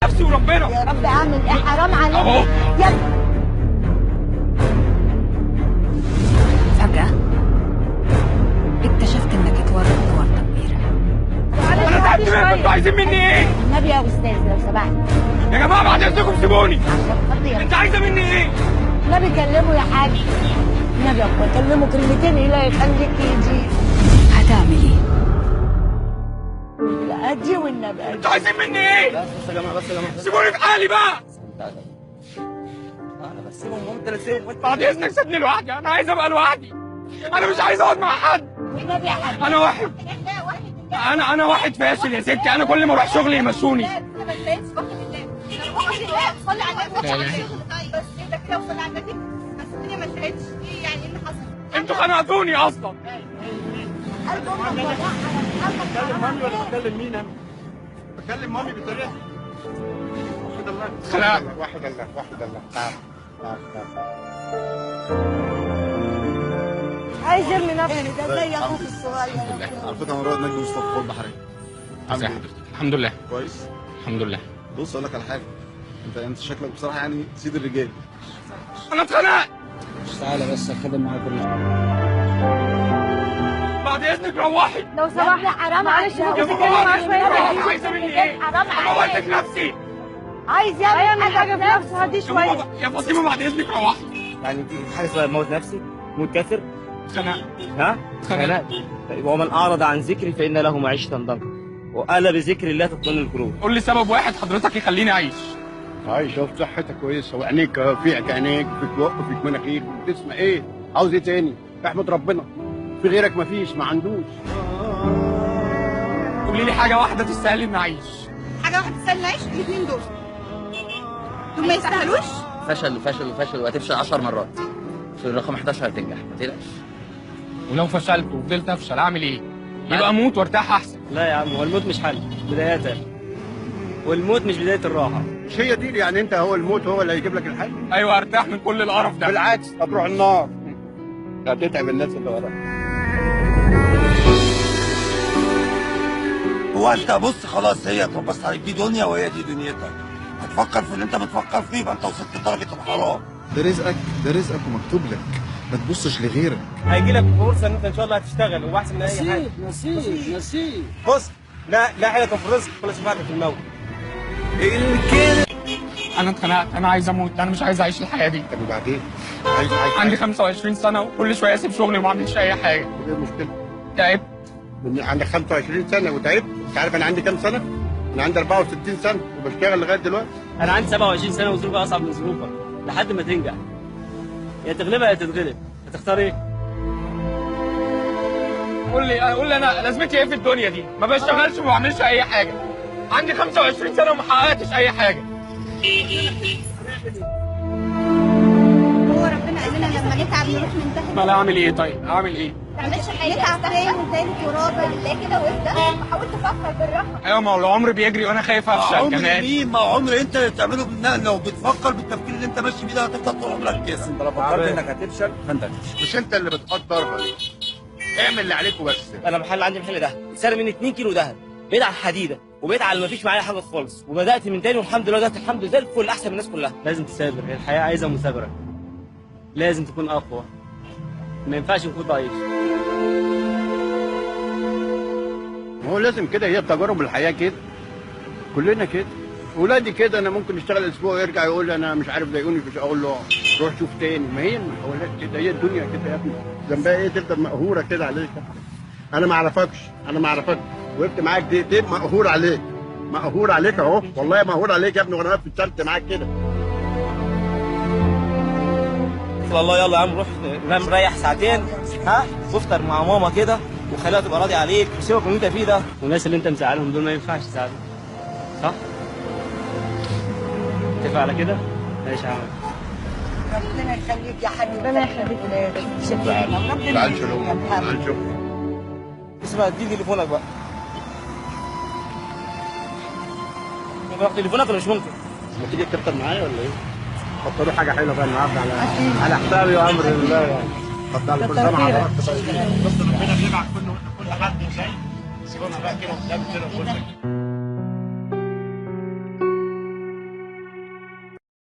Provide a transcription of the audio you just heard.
نفسي وربنا. يا رب اعمل ايه؟ حرام عليك اهو. يا فجأة اكتشفت انك اتورطت ورطة كبيرة. انا تعبت منكم، انتوا عايزين مني ايه؟ النبي يا استاذ لو سمحت يا جماعه بعد اذنكم سيبوني. عشان خاطري انت عايزه مني ايه؟ النبي كلمه يا حاج. النبي يا اخويا كلمه كلمتين الله يخليك يجي. هتعمل ايه؟ لا ادي والنبي ادي. انتوا عايزين مني ايه؟ بس يا جماعه بس يا جماعه سيبوني في حالي بقى. انا بس سيبهم هم تلاتين وانت بعد اذنك سيبني لوحدي، انا عايز ابقى لوحدي. انا مش عايز اقعد مع حد. والنبي يا حاج انا واحد. انا واحد فاشل يا ستي، انا كل ما اروح شغلي يمشوني. صلي على النبي بس كده كده وصلي على النبي. بس الدنيا ما انتهتش. ايه يعني ايه اللي حصل؟ انتوا خنقتوني اصلا. بتكلم مامي ولا بتكلم مين؟ انا بكلم مامي بطريقه واحد الله خلاص. واحد الله واحد الله. تعال تعال تعال. عايز ارمي نفسي ده زي اخوك الصغير. على فكره انا رائد نجم مصطفى القوات البحريه. عامل ايه؟ الحمد لله. كويس؟ الحمد لله. بص اقول لك على حاجه، انت شكلك بصراحه يعني سيد الرجال. انا اتخنقت. تعالى بس اتكلم معاك كل شويه. بعد اذنك روحي. لو سمحت حرام عليك يا بابا عايزه مني ايه؟ حرام موتك عليك. نفسي. عايز يعمل حاجه في نفسه هدي شويه. يا فاطمه بعد اذنك روحي. يعني في حاجه اسمها موت نفسي؟ موت كافر؟ اتخنقت. ها؟ اتخنقت. ومن اعرض عن ذكري فان له معيشه ضنكا والا بذكر الله تطمئن القلوب. قول لي سبب واحد حضرتك يخليني اعيش. عايش اهو صحتك كويسه وعينيك فيك عينيك فيك بق فيك مناخير بتسمع ايه؟ عاوز ايه تاني؟ احمد ربنا. في غيرك مفيش ما عندوش. قولي لي حاجه واحده تستاهل اني اعيش. حاجه واحده تستنى نعيش الاثنين دول. دول ما يستاهلوش. فشل وفشل وفشل وهتفشل 10 مرات. في الرقم 11 هتنجح ما تقلقش. ولو فشلت وفضلت افشل اعمل ايه؟ يبقى اموت وارتاح احسن. لا يا عم هو الموت مش حل بداية، والموت مش بداية الراحة. مش هي دي يعني انت هو الموت هو اللي هيجيب لك الحل؟ ايوه ارتاح من كل القرف ده. بالعكس هتروح النار. هتتعب الناس اللي وراك. هو انت بص خلاص هي اتربصت عليك، دي دنيا وهي دي دنيتك. هتفكر في اللي انت بتفكر فيه يبقى انت وصلت لدرجه الحرام. ده رزقك ده رزقك ومكتوب لك، ما تبصش لغيرك. هيجي لك فرصه ان انت ان شاء الله هتشتغل واحسن من اي حاجه. نصيب. بص لا حيلة في الرزق ولا شفاعتك في الموت. انا اتخنقت، انا عايز اموت، انا مش عايز اعيش الحياه دي. طب وبعدين؟ عندي 25 سنه وكل شويه اسيب شغلي وما اعملش اي حاجه. ايه المشكله؟ تعبت. عندك 25 سنه وتعبت؟ انت عارف انا عندي كام سنه؟ انا عندي 64 سنه وبشتغل لغايه دلوقتي. انا عندي 27 سنة وظروفي اصعب من ظروفك لحد ما تنجح. يا تغلبها يا تتغلب، هتختار ايه؟ قول لي انا لازمتي ايه في الدنيا دي؟ ما بشتغلش وما بعملش اي حاجه. عندي 25 سنه وما حققتش اي حاجه. هو ربنا قال لنا لما نتعب نروح ننتهي. ما انا اعمل ايه طيب؟ اعمل ايه؟ ما تعملش حاجه. نتعب تاني وتاني ترابه لله كده واهدى وحاول تفكر بالراحه. ايوه ما هو العمر بيجري وانا خايف افشل عمر كمان. مين؟ ما عمر انت اللي بتعمله بالنقل. لو بتفكر بالتفكير اللي انت ماشي بيه ده هتفضل طول عمرك كده. انت لو فكرت انك هتفشل فانت هتفشل. مش انت اللي بتقدرها. اعمل اللي عليك وبس. انا عندي محل دهب، سارق مني 2 كيلو دهب، بقيت على الحديده وبقيت على ما فيش معايا حاجه خالص، وبدات من تاني والحمد لله دلوقتي الحمد لله زي الفل احسن من الناس كلها. لازم تثابر، هي الحياه عايزه مثابره. لازم تكون اقوى، ما ينفعش نكون ضعيف. هو لازم كده، هي تجارب الحياه كده. كلنا كده. ولادي كده انا ممكن اشتغل اسبوع ويرجع يقول لي انا مش عارف ضايقوني في اقول له روح شوف تاني. ما هي المحاولات كده، هي الدنيا كده يا ابني. ذنبها ايه تفضل مقهوره كده عليك؟ انا ما اعرفكش وقفت معاك دقيقتين مقهور عليك. مقهور عليك اهو، والله مقهور عليك يا ابني وانا واقف في الشمس معاك كده. الله يلا يا عم روح نام ريح ساعتين، ها، وافطر مع ماما كده وخليها تبقى راضيه عليك وسيبك من اللي انت فيه ده. والناس اللي انت مزعلهم دول ما ينفعش تزعلهم، صح؟ اتفق على كده؟ ماشي يا عم. ربنا يخليك يا حبيبي. ربنا يخليك يا ربنا. تعال شوف تعال شوف. اسمع اديني تليفونك بقى. ممكن تليفونك ولا مش ممكن؟ ما تيجي تفطر معايا ولا ايه؟ حط له حاجه حلوه بقى النهارده على حسابي وامر الله يعني. حط على كل سنه على راسك. بص ربنا بيبعت كل حد جاي. سيبونا بقى كده قدام كده في وشك.